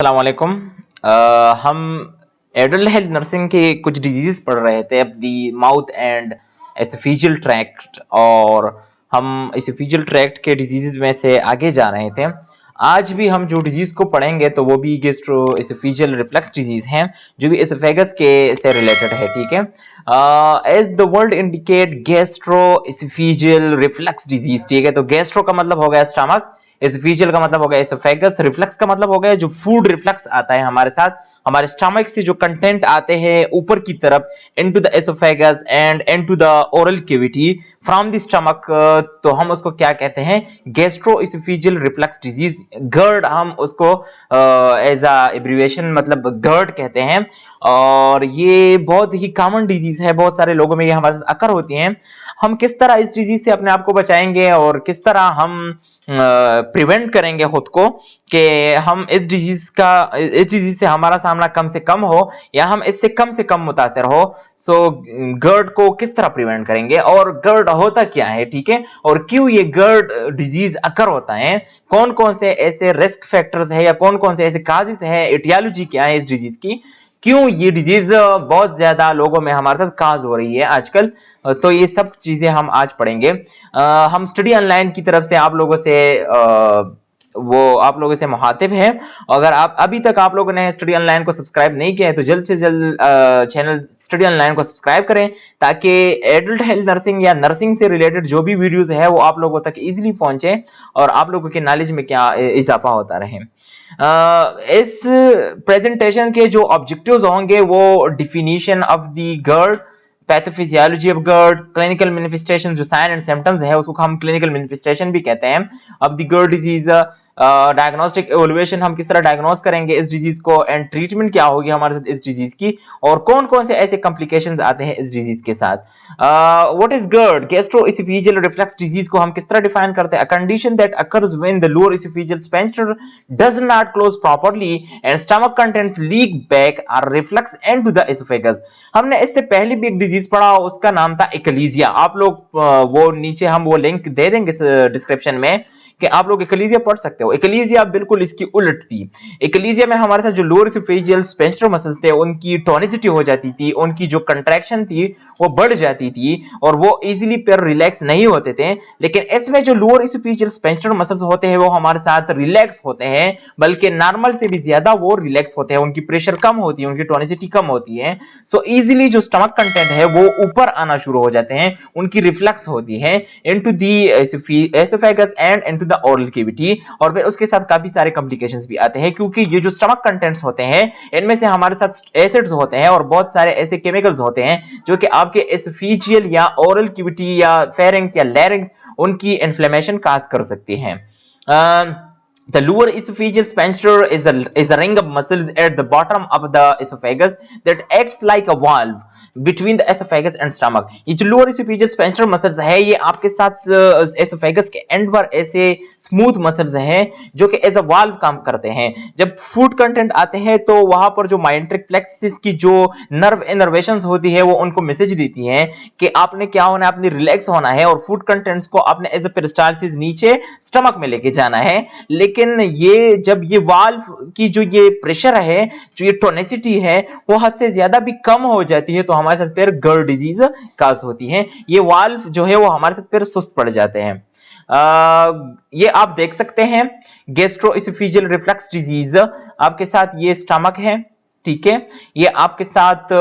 अस्सलाम वालेकुम। हम एडल्ट हेल्थ नर्सिंग के कुछ डिजीजेस पढ़ रहे थे, दी माउथ एंड एसोफेजियल ट्रैक्ट, और हम एसोफेजियल ट्रैक्ट के डिजीजेस में से आगे जा रहे थे। आज भी हम जो डिजीज को पढ़ेंगे तो वो भी गैस्ट्रो एसोफेजियल रिफ्लक्स डिजीज हैं, जो भी एसोफेगस के से रिलेटेड है। ठीक है, as the word indicate gastro oesophageal reflux disease. ठीक है, तो गैस्ट्रो का मतलब हो गया स्टमक, एसोफेजियल का मतलब हो गया एसोफेगस, रिफ्लक्स का मतलब हो गया जो फूड रिफ्लक्स आता है हमारे साथ, हमारे स्टमक से जो कंटेंट आते हैं ऊपर की तरफ into the esophagus and into the oral cavity from the stomach, तो हम उसको क्या कहते हैं? गैस्ट्रो एसोफेजियल रिफ्लक्स डिजीज, गर्ड हम उसको एज अ एब्रिविएशन मतलब गर्ड कहते हैं। और ये बहुत ही कॉमन डिजीज है, बहुत सारे लोगों में ये हमारे साथ अकर होती हैं। हम किस तरह इस डिजीज से अपने आप को बचाएंगे और किस तरह हम प्रिवेंट करेंगे खुद को कि हम इस डिजीज से हमारा सामना कम से कम हो या हम इससे कम से कम मुतासर हो। सो गर्ड को किस तरह प्रिवेंट करेंगे और गर्ड होता क्या है, ठीक है, और क्यों ये गर्ड डिजीज अकर होता है, कौन कौन से ऐसे रिस्क फैक्टर्स है या कौन कौन से ऐसे काजेस है, एटियोलॉजी क्या है इस डिजीज की, क्यों ये डिजीज बहुत ज्यादा लोगों में हमारे साथ काज हो रही है आजकल। तो ये सब चीजें हम आज पढ़ेंगे। हम स्टडी ऑनलाइन की तरफ से आप लोगों से मुखातिब हैं। अगर आप अभी तक आप लोगों ने स्टडी ऑनलाइन को सब्सक्राइब नहीं किया है तो जल्द से जल्द चैनल स्टडी ऑनलाइन को सब्सक्राइब करें, ताकि एडल्ट हेल्थ नर्सिंग या नर्सिंग से रिलेटेड जो भी वीडियोस है वो आप लोगों तक इजीली पहुंचे और आप लोगों के नॉलेज में क्या इजाफा होता रहे। इस प्रेजेंटेशन के जो ऑब्जेक्टिव्स होंगे वो definition of the GERD, pathophysiology of GERD, clinical manifestation, जो साइन एंड सिम्टम्स है उसको हम क्लिनिकल मैनिफेस्टेशन भी कहते हैं, अब the GERD disease, diagnostic evaluation, हम किस तरह डायग्नोस करेंगे इस डिजीज को, एंड ट्रीटमेंट क्या होगी हमारे साथ इस डिजीज की, और कौन कौन से ऐसे कॉम्प्लिकेशंस आते हैं इस डिजीज के साथ। What is GERD, gastroesophageal reflux disease को हम किस तरह डिफाइन करते हैं? A condition that occurs when the lower esophageal sphincter does not close properly and stomach contents leak back और रिफ्लक्स इनटू द एसोफेगस। हमने इससे पहले भी एक डिजीज पढ़ा, उसका नाम था एक्लेजिया। आप लोग वो नीचे हम वो लिंक दे देंगे डिस्क्रिप्शन में कि आप लोग एक्लेजिया पढ़ सकते हो। एक्लेजिया बिल्कुल इसकी उलट थी। एक्लेजिया में हमारे साथ जो लोअर एसोफेजियल स्फिंक्टर मसल्स थे उनकी टोनिसिटी हो जाती थी, उनकी जो कंट्रैक्शन थी वो बढ़ जाती थी और वो इजीली फिर रिलैक्स नहीं होते थे। लेकिन इसमें जो लोअर एसोफेजियल स्फिंक्टर मसल्स होते हैं वो हमारे साथ रिलैक्स होते हैं, बल्कि नॉर्मल से भी ज्यादा वो रिलैक्स होते हैं, उनकी प्रेशर कम होती है, उनकी टोनिसिटी कम होती है। सो इजीली जो स्टमक कंटेंट है वो ऊपर आना शुरू हो जाते हैं, उनकी रिफ्लक्स होती है into the esophagus and into the oral cavity. और फिर उसके साथ काफी सारे कॉम्प्लिकेशंस भी आते हैं, क्योंकि ये जो स्टमक कंटेंट्स होते हैं इनमें से हमारे साथ एसिड्स होते हैं और बहुत सारे ऐसे केमिकल्स होते हैं जो कि आपके एसोफेजियल या ओरल कैविटी या फेरिंग्स या लैरिंग्स उनकी इन्फ्लेमेशन काज कर सकती हैं। The lower esophageal sphincter is a ring of muscles at the bottom of the esophagus that acts like a valve between the esophagus and stomach. ये जो lower esophageal sphincter muscles है ये आपके साथ esophagus के end पर ऐसे smooth muscles हैं जो कि as a valve काम करते हैं। जब food content आते हैं तो वहां पर जो myenteric plexus की जो nerve innervations होती है वो उनको मैसेज देती हैं कि आपने क्या होना है, आपने रिलैक्स होना है और फूड कंटेंट्स को आपने एज अ पेरिस्टालसिस नीचे स्टमक में लेके जाना है। लेकिन ये जब ये वाल्व की जो ये प्रेशर है, जो ये टोनिसिटी है वो हद से ज्यादा भी कम हो जाती है तो हमारे साथ फिर गर्ड डिजीज काज होती है। ये वाल्व जो है वो हमारे साथ फिर सुस्त पड़ जाते हैं। ये आप देख सकते हैं गैस्ट्रोएसोफेजियल रिफ्लक्स डिजीज आपके साथ, ये स्टमक है, ठीक है, ये आपके साथ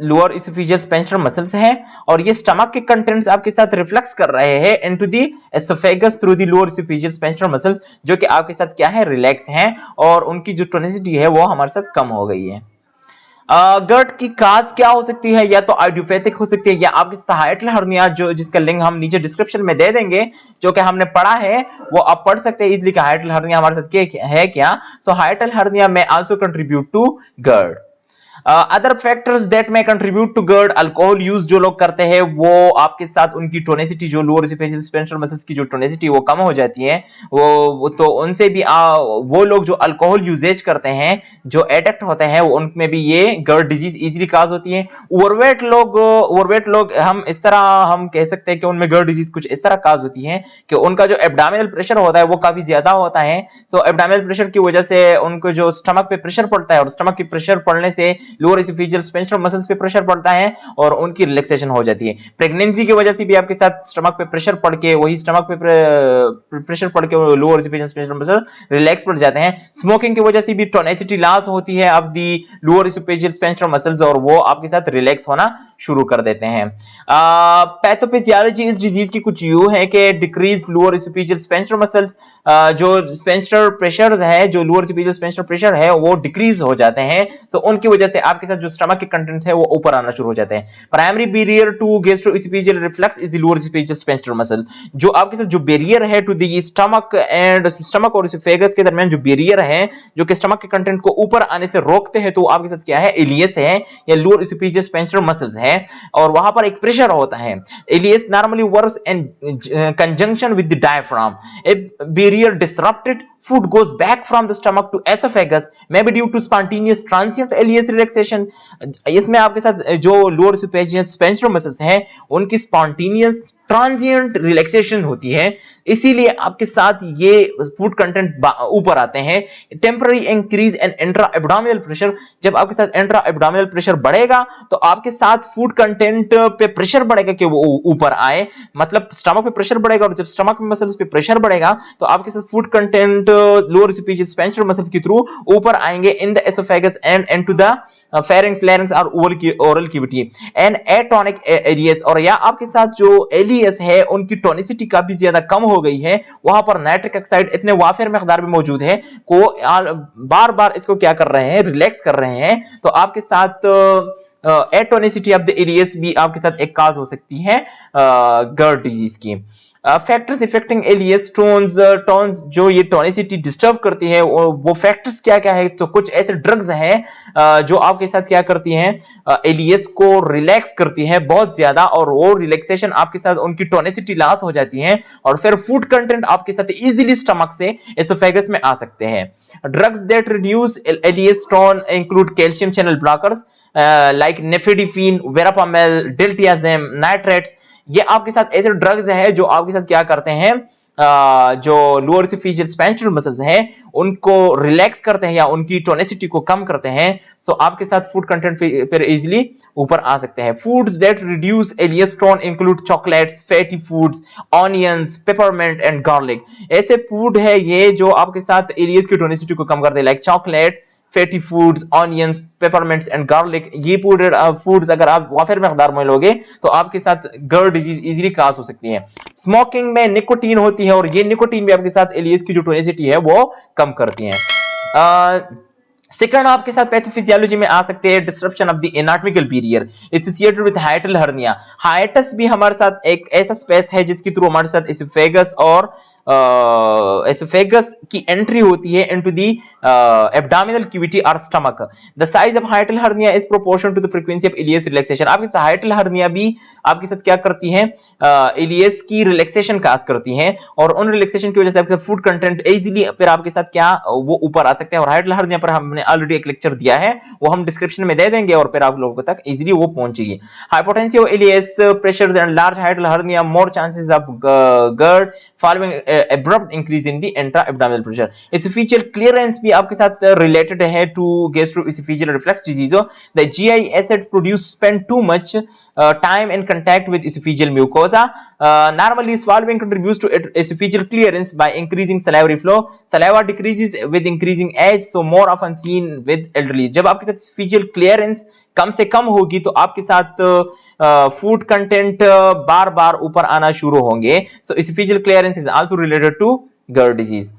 लोअर एसोफेजियल स्फिंक्टर मसल्स है और ये स्टमक के कंटेंट्स आपके साथ रिफ्लेक्स कर रहे हैं into the oesophagus through the lower esophageal sphincter muscles, जो कि आपके साथ क्या है, रिलैक्स हैं और उनकी जो टोनिसिटी है वो हमारे साथ कम हो गई है। गर्ट की काज क्या हो सकती है? या तो आइडियोपैथिक हो सकती है या आपकी हाइटल हर्निया, जो जिसका लिंक हम नीचे डिस्क्रिप्शन में दे देंगे, जो कि हमने पढ़ा है वो आप पढ़ सकते हैं इजीली कि हाइटल हर्निया हमारे साथ है क्या। सो हाइटल हर्निया में also contribute to GERD. Other factors that may contribute to GERD, alcohol use जो लोग करते हैं वो आपके साथ उनकी टोनिसिटी, जो लोअर इसोफेजियल स्पेंटर मसल्स की जो टोनिसिटी वो कम हो जाती है, वो तो उनसे भी वो लोग जो अल्कोहल यूजेज करते हैं, जो एडिक्ट होते हैं, उनमें भी ये गर्ड डिजीज इजीली काज होती है। ओवरवेट लोग हम इस तरह हम कह सकते हैं कि उनमें गर्ड डिजीज कुछ इस तरह काज होती है कि उनका जो एब्डोमिनल प्रेशर होता है वो काफी ज्यादा होता है। तो एब्डोमिनल प्रेशर की वजह से उनको जो स्टमक पे प्रेशर पड़ता है, और स्टमक की प्रेशर पड़ने से लोअर एसोफेजियल स्पेंटर मसल्स पे प्रेशर पड़ता है और उनकी रिलैक्सेशन हो जाती है। प्रेगनेंसी की वजह से भी आपके साथ स्टमक पे प्रेशर पड़ के, वही स्टमक पे प्रेशर पड़ के lower oesophageal sphincter muscle relax पड़ जाते हैं। स्मोकिंग की वजह से भी टोनिसिटी लॉस होती है of the lower oesophageal sphincter muscles, और वो आपके साथ रिलैक्स होना शुरू कर देते हैं। पैथोफिजियोलॉजी इस डिजीज की कुछ यूं है कि decrease lower oesophageal sphincter muscles, जो स्पेंटर प्रेशर है, जो लोअर एसोफेजियल स्पेंटर प्रेशर है वो डिक्रीज हो जाते हैं, तो उनकी वजह से आपके साथ जो स्टमक के कंटेंट है वो ऊपर आना शुरू हो जाते हैं। Primary barrier to gastrooesophageal reflux is the lower oesophageal sphincter muscle. जो आपके साथ जो बैरियर है टू द स्टमक और एसोफेगस के दरमियान जो बैरियर है, जो कि स्टमक के कंटेंट को ऊपर आने से रोकते हैं, तो आपके साथ क्या है, इलियस है या लोअर एसोफेजियल स्पेंटर मसल्स है, और वहां पर एक प्रेशर होता है। LES normally works in conjunction with the diaphragm. If barrier disrupted, food goes back from the stomach to esophagus, maybe due to spontaneous transient ileus relaxation। इसमें आपके साथ जो लोअर एसोफेजियल स्पेंटर मसल्स हैं उनकी spontaneous transient relaxation होती है, इसीलिए आपके साथ ये फूड कंटेंट ऊपर आते हैं। Temporary increase in intra abdominal pressure, जब आपके साथ इंट्रा एब्डोमिनल प्रेशर बढ़ेगा तो आपके साथ फूड कंटेंट पे प्रेशर बढ़ेगा कि वो ऊपर आए, मतलब स्टमक पे प्रेशर बढ़ेगा, और जब स्टमक मसल्स पे प्रेशर बढ़ेगा तो आपके साथ food content lower oesophageal sphincter muscles के थ्रू ऊपर आएंगे in the esophagus and into the pharynx, larynx और oral cavity and atonic LES. और या आपके साथ जो एलियस है उनकी टोनिसिटी काफी ज्यादा कम हो गई है, वहां पर नाइट्रिक ऑक्साइड इतने वाफिर मकदार में मौजूद है को बार बार इसको क्या कर रहे हैं, रिलैक्स कर रहे हैं, तो आपके साथ एटोनिसिटी ऑफ द एलियस भी आपके साथ एक काज हो सकती है गर्ड डिजीज की। फैक्टर्स इफेक्टिंग एलियस टोन्स, जो ये टोनिसिटी डिस्टर्ब करती है, वो फैक्टर्स क्या क्या है, तो कुछ ऐसे ड्रग्स हैं जो आपके साथ क्या करती हैं, एलियस को रिलैक्स करती है बहुत ज्यादा, और वो रिलैक्सेशन आपके साथ उनकी टोनिसिटी लॉस हो जाती है, और फिर फूड कंटेंट आपके साथ इजीली स्टमक से एसोफेगस में आ सकते हैं। Drugs that reduce LES tone include calcium channel blockers like nifedipine, verapamil, diltiazem, nitrates. ये आपके साथ ऐसे ड्रग्स है जो आपके साथ क्या करते हैं, जो लोअर एसोफेजियल स्पेंटर मसल्स हैं उनको रिलैक्स करते हैं या उनकी टोनिसिटी को कम करते हैं, तो आपके साथ फूड कंटेंट फिर इजीली ऊपर आ सकते हैं। Foods that reduce LES tone include chocolates, fatty foods, onions, peppermint and garlic. ऐसे फूड है ये जो आपके साथ एलियस की टोनिसिटी को कम करते हैं, like chocolate, fatty foods, onions, peppermints and garlic. ये फूड्स अगर आप वाफिर मकदार में लोगे तो आपके साथ गर्ड डिजीज इजीली काज हो सकती है। स्मोकिंग में निकोटीन होती है, और ये निकोटीन भी आपके साथ एलियस की जो टोनिसिटी है वो कम करती है। सेकंड आपके साथ पैथोफिजियोलॉजी में आ सकते हैं disruption of the anatomical barrier associated with हाइटल hernia. Hiatus भी हमारे साथ एक ऐसा स्पेस है जिसके थ्रू हमारे साथ एसोफेगस और एसोफेगस की एंट्री होती है इनटू द एब्डोमिनल कैविटी और stomach. The size of hiatal hernia is proportional to the frequency of LES relaxation. आपके साथ हाइटल हर्निया भी आपके साथ क्या करती है, इलियस की रिलैक्सेशन काज करती है, और उन रिलैक्सेशन की वजह से आपके साथ फूड कंटेंट इजीली फिर आपके साथ क्या वो ऊपर आ सकते हैं। और हाइटल हर्निया पर हमने ऑलरेडी एक लेक्चर दिया है, वो हम डिस्क्रिप्शन में दे देंगे, और फिर आप लोगों तक इजीली वो पहुंचेगी। Hypotensive of LES pressures and large hiatal hernia, more chances of GERD following abrupt increase in the intra-abdominal pressure। esophageal clearance भी आपके साथ related है to gastroesophageal reflux disease। The GI acid produced spend too much time in contact with esophageal mucosa। Normally swallowing contributes to esophageal clearance by increasing salivary flow। Saliva decreases with increasing age, so more often seen with elderly। जब आपके साथ esophageal clearance कम से कम होगी तो आपके साथ food content बार बार ऊपर आना शुरू होंगे। So esophageal clearance is also related to GERD disease.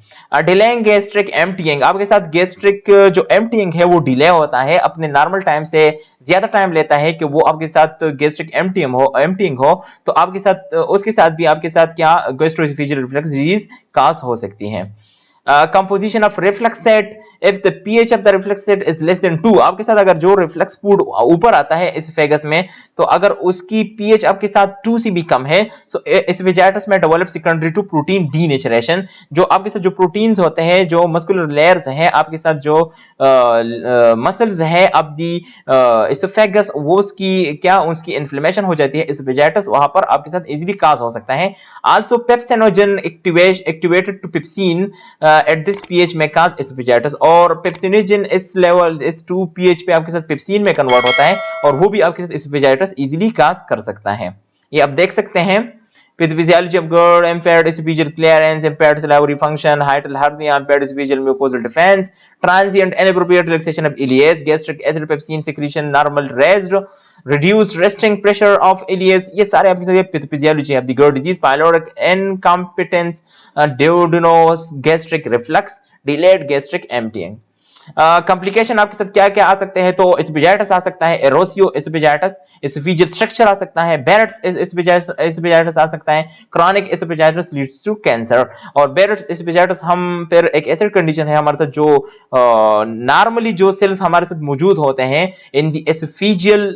Delaying gastric emptying, आपके साथ गैस्ट्रिक जो एम्प्टीइंग है वो डिले होता है, अपने नॉर्मल टाइम से ज्यादा टाइम लेता है कि वो आपके साथ गैस्ट्रिक एम्प्टीइंग हो, तो आपके साथ उसके साथ भी आपके साथ क्या गैस्ट्रोएसोफेजियल रिफ्लक्स डिजीज काज हो सकती है। Composition of refluxate if the pH of the refluxate is less than 2, आपके साथ अगर जो रिफ्लेक्स फूड ऊपर आता है एसोफेगस में, तो अगर उसकी पीएच आपके साथ 2 से भी कम है, सो एसोफेजाइटिस में develop secondary to protein denaturation. जो आपके साथ जो प्रोटीन्स होते हैं, जो मस्कुलर लेयर्स हैं आपके साथ, जो मसल्स है अब दी एसोफेगस, वो उसकी क्या उसकी इन्फ्लेमेशन हो जाती है एसोफेजाइटिस, वहां पर आपके साथ इजीली काज हो सकता है। Also pepsinogen activated to pepsin at this pH में काज एसोफेजाइटिस, और पेप्सिनोजन इस लेवल इस 2 पीएच पे आपके साथ पेप्सिन में कन्वर्ट होता है और वो भी आपके साथ एसोफेजाइटिस इजीली काज कर सकता है। ये आप देख सकते हैं। Pathophysiology of GERD: impaired esophageal clearance, impaired salivary function, hiatal hernia, impaired esophageal mucosal defense, transient inappropriate relaxation of ileus, gastric acid pepsin secretion normal raised, reduced resting pressure of ileus, ये सारे आपकी सारी pathophysiology of the GERD disease। Pyloric incompetence, duodenous gastric reflux, delayed gastric emptying। Complication आपके साथ क्या क्या आ सकते हैं, तो एसोफेजाइटिस आ सकता है, एरोसियो एसोफेजाइटिस, एसोफेजियल स्ट्रक्चर आ सकता है, बेरेट्स एसोफेजाइटिस आ सकता है, क्रॉनिक एसोफेजाइटिस लीड्स टू कैंसर। और बेरेट्स एसोफेजाइटिस हम फिर एक ऐसी कंडीशन है हमारे साथ जो नॉर्मली जो सेल्स हमारे साथ मौजूद होते हैं इन द एसोफेजियल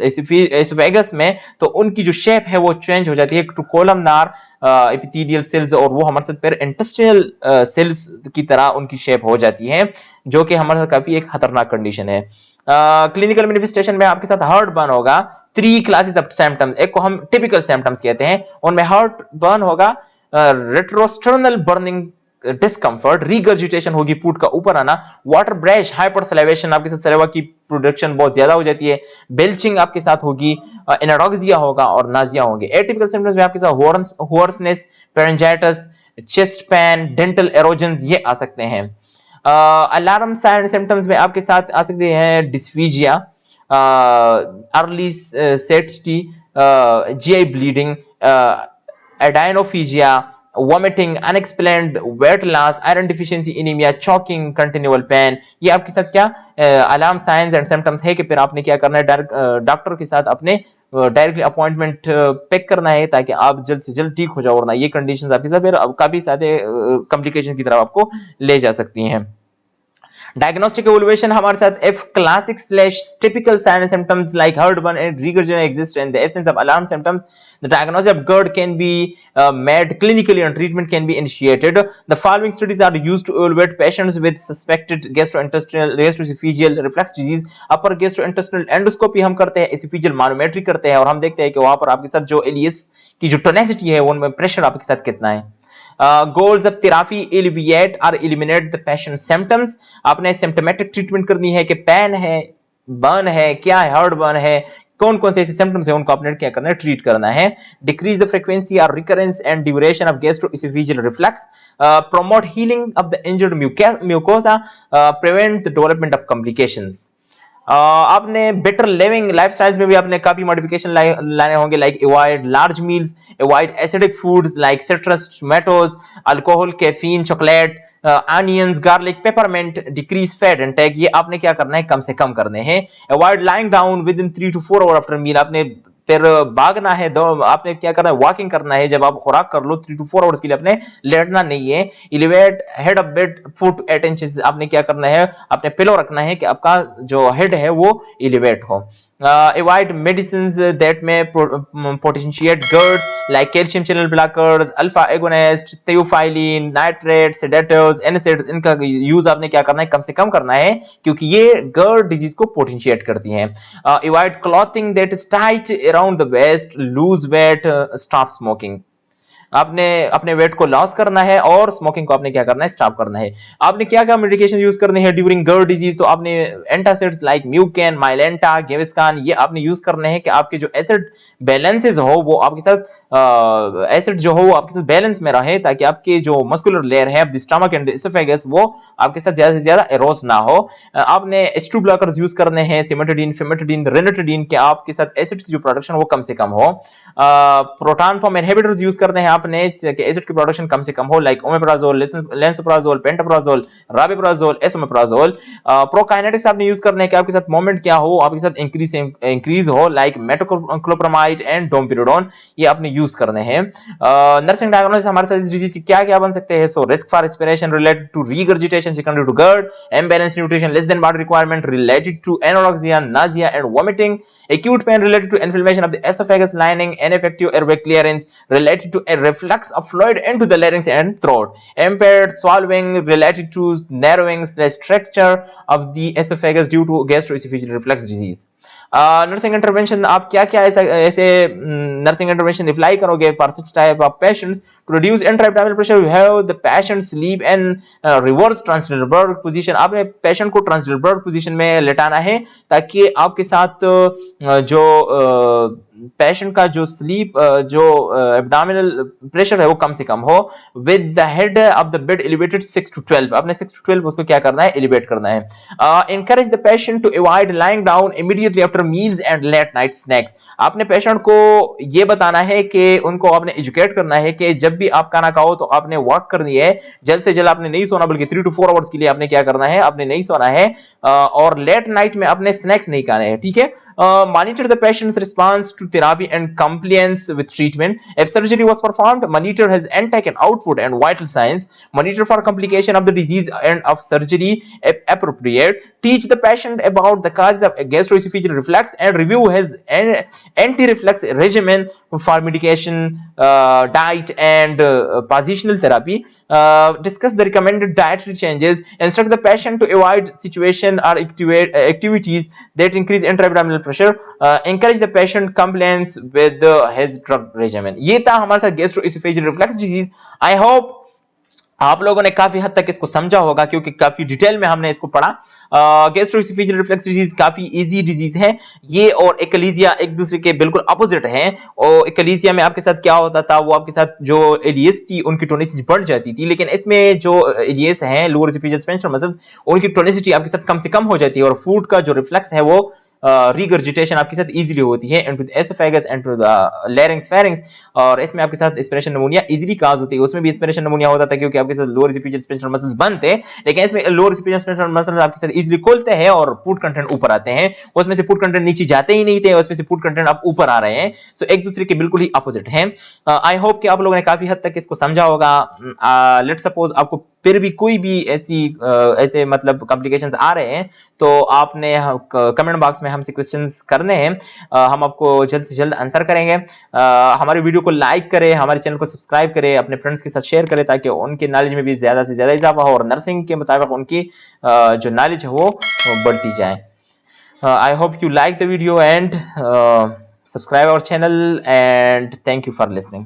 एसोफेगस में, तो उनकी जो शेप है वो चेंज हो जाती है टू कोलमनार एपिथेलियल सेल्स, और वो हमारे साथ फिर इंटेस्टाइनल सेल्स की तरह उनकी शेप हो जाती है, जो कि हमारे साथ काफी एक खतरनाक कंडीशन है। क्लिनिकल मैनिफेस्टेशन में आपके साथ हार्ट बर्न होगा। 3 क्लासेस ऑफ सिम्टम्स, एक को हम टिपिकल सिम्टम्स कहते हैं, उनमें हार्ट बर्न होगा, रेट्रोस्टर्नल बर्निंग डिस्कंफर्ट, रिगर्जिटेशन होगी, पूट का ऊपर आना, वाटर ब्रेश, हाइपरसलाइवेशन, आपके साथ सलाइवा की प्रोडक्शन बहुत ज्यादा हो जाती है, बेल्चिंग आपके साथ होगी, एनाडोक्सिया होगा और नाजिया होंगे। एटिपिकल सिम्टम्स में आपके साथ hoarseness, pharyngitis, chest pain, dental erosions ये आ सकते हैं। अलार्म साइन सिम्टम्स में आपके साथ आ सकते हैं dysphagia, early satiety, GI bleeding, odynophagia, vomiting, unexplained weight loss, iron deficiency, anemia, choking, continual pain, ये आपके साथ क्या अलार्म साइंस एंड सिम्टम्स है कि फिर आपने क्या करना है, डॉक्टर के साथ अपने डायरेक्टली अपॉइंटमेंट पिक करना है ताकि आप जल्द से जल्द ठीक हो जाओ, वरना ये कंडीशंस आपके साथ फिर काफी सारे कॉम्प्लिकेशन की तरफ आपको ले जा सकती हैं। Diagnostic evaluation हमारे साथ if classic / typical signs and symptoms like heartburn and regurgitation exist in the absence of alarm symptoms, the diagnosis of GERD can be made clinically and treatment can be initiated. The following studies are used to evaluate patients with suspected gastroesophageal reflux disease. upper gastrointestinal endoscopy हम करते हैं, esophageal manometry करते हैं, और हम देखते हैं कि वहां पर आपके साथ जो इलियस की जो टोनेसिटी है उनमें प्रेशर आपके साथ कितना है। गोल्स ऑफ थेरेपी: एलिविएट और एलिमिनेट द पेशेंट सिम्टम्स, आपने सिम्टोमेटिक ट्रीटमेंट करनी है कि पेन है, बर्न है, क्या है, हार्ट बर्न है, कौन कौन से ऐसे सिम्टम्स है उनको आपने क्या करना है, ट्रीट करना है। डिक्रीज द फ्रीक्वेंसी और recurrence and duration of gastro-oesophageal reflux, promote healing of the injured mucosa, prevent the development of complications. आपने बेटर लिविंग लाइफस्टाइल्स में भी आपने काफी मॉडिफिकेशन लाने होंगे, like avoid large meals, avoid acidic foods like citrus, tomatoes, alcohol, caffeine, chocolate, onions, garlic, peppermint, decrease fat intake, ये आपने क्या करना है, कम से कम करने हैं। Avoid lying down within 3 to 4 hour after meal, आपने फिर भागना है, आपने क्या करना है, वॉकिंग करना है, जब आप खुराक कर लो 3 to 4 आवर्स के लिए आपने लेटना नहीं है। Elevate head of bed 4 to 8 inches, आपने क्या करना है, आपने पिलो रखना है कि आपका जो हेड है वो एलिवेट हो। avoid medicines that may potentiate GERD like calcium channel blockers, alpha agonist, theophylline, nitrates, sedatives, NSAIDs, इनका यूज आपने क्या करना है, कम से कम करना है, क्योंकि ये GERD डिजीज को पोटेंशिएट करती हैं। avoid clothing that is tight around the waist, lose weight, stop smoking, आपने अपने वेट को लॉस करना है और स्मोकिंग को आपने क्या करना है, स्टॉप करना है। आपने क्या क्या मेडिकेशन यूज करने हैं ड्यूरिंग GERD डिजीज, तो आपने एंटासिड्स लाइक म्यूकेन, माइलेंटा, गेविस्कान, ये आपने यूज करने हैं कि आपके जो एसिड बैलेंसेस हो वो आपके साथ एसिड जो हो वो आपके साथ बैलेंस में रहे, ताकि आपके जो मस्कुलर लेयर है द स्टमक एंड एसोफेगस वो आपके साथ ज्यादा से ज्यादा एरोस ना हो। आपने H2 ब्लॉकर्स यूज करने हैं, सिमेटिडीन, फेमेटिडीन, रेनिटिडीन, के आपके साथ एसिड की जो प्रोडक्शन वो कम से कम हो। प्रोटॉन पंप इनहिबिटर्स यूज करने हैं आप आपने कि एसिड की प्रोडक्शन कम से कम हो, like omeprazole, lansoprazole, pantoprazole, rabeprazole, esomeprazole. Prokinetics आपने यूज करने के आपके साथ मोमेंट क्या हो, आपके साथ इंक्रीज हो, लाइक मेटोक्लोप्रामाइड एंड डोमपिरिडोन, ये आपने यूज करने हैं। नर्सिंग डायग्नोसिस हमारे साथ इस डिजीज की क्या क्या बन सकते हैं? So risk for respiration related to regurgitation secondary to GERD, imbalanced nutrition less than body requirement related to anorexia, nausea and vomiting, acute pain related to inflammation of the esophagus lining, ineffective airway clearance related to a reflux of fluid into the larynx and throat, impaired swallowing related to narrowing the structure of the esophagus due to gastroesophageal reflux disease। Nursing intervention आप क्या क्या ऐसे nursing intervention apply करोगे for such type of patients? To reduce intraabdominal pressure you have the patient sleep in reverse Trendelenburg position. आपने patient को Trendelenburg position में लेटाना है ताकि आपके साथ जो पेशेंट का जो स्लीप जो एब्डोमिनल प्रेशर है वो कम से कम हो, with the head of the bed elevated 6 to 12। आपने 6 to 12 उसको क्या करना है? एलिवेट करना है। encourage the patient to avoid lying down immediately after meals and late night snacks। आपने पेशेंट को ये बताना है कि उनको आपने एजुकेट करना है कि जब भी आप खाना खाओ तो आपने वॉक करनी है, जल्द से जल्द आपने नहीं सोना, बल्कि 3 to 4 आवर्स के लिए आपने क्या करना है? आपने नहीं सोना है, और लेट नाइट में आपने स्नैक्स नहीं खाने हैं, ठीक है? Monitor the patient's response to therapy and compliance with treatment. If surgery was performed, monitor his intake and output and vital signs, monitor for complication of the disease and of surgery if appropriate, teach the patient about the causes of gastroesophageal reflux and review his anti-reflux regimen for medication, diet and positional therapy, discuss the recommended dietary changes, instruct the patient to avoid situation or activities that increase intra-abdominal pressure, encourage the patient compliance with his drug regimen। ये था हमारे साथ gastroesophageal reflux disease। I hope आप लोगों ने काफी हद तक इसको समझा होगा क्योंकि काफी डिटेल में हमने इसको पढ़ा। गैस्ट्रोएसोफेजियल रिफ्लक्स डिजीज काफी इजी डिजीज है ये, और एकलीजिया एक दूसरे के बिल्कुल अपोजिट हैं। और एकलीजिया में आपके साथ क्या होता था? वो आपके साथ जो एलियस थी उनकी टोनिसिटी बढ़ जाती थी, लेकिन इसमें जो एलियस हैं लोअर एसोफेजियल स्पेंसर मसल्स, उनकी टोनिसिटी आपके साथ कम से कम हो जाती है, और फूड का जो रिफ्लक्स है वो रिगर्जिटेशन आपके साथ इजीली होती है into the oesophagus into the larynx pharynx, और इसमें आपके साथ एस्पिरेशन निमोनिया इजीली काज होती है। उसमें भी एस्पिरेशन निमोनिया होता था क्योंकि आपके साथ लोअर एसोफेजियल स्पेंसर मसल्स बनते हैं, लेकिन इसमें लोअर एसोफेजियल स्पेंसर मसल्स आपके साथ इजीली खुलते हैं और फूड कंटेंट ऊपर आते हैं। उसमें से फूड कंटेंट नीचे जाते ही नहीं थे, उसमें से फूड कंटेंट आप ऊपर आ रहे हैं। सो एक दूसरे के बिल्कुल ही अपोजिट हैं। आई होप कि आप लोगों ने काफी हद तक इसको समझा होगा। लेट्स सपोज आपको फिर भी कोई भी ऐसे मतलब कॉम्प्लिकेशंस आ रहे हैं तो आपने कमेंट बॉक्स में हमसे क्वेश्चंस करने हैं, हम आपको जल्द से जल्द आंसर करेंगे। हमारे वीडियो को लाइक करें, हमारे चैनल को सब्सक्राइब करें, अपने फ्रेंड्स के साथ शेयर करें ताकि उनके नॉलेज में भी ज्यादा से ज्यादा इजाफा हो और नर्सिंग के मुताबिक उनकी जो नॉलेज है वो बढ़ती जाए। I hope you like the video and subscribe our channel and thank you for listening.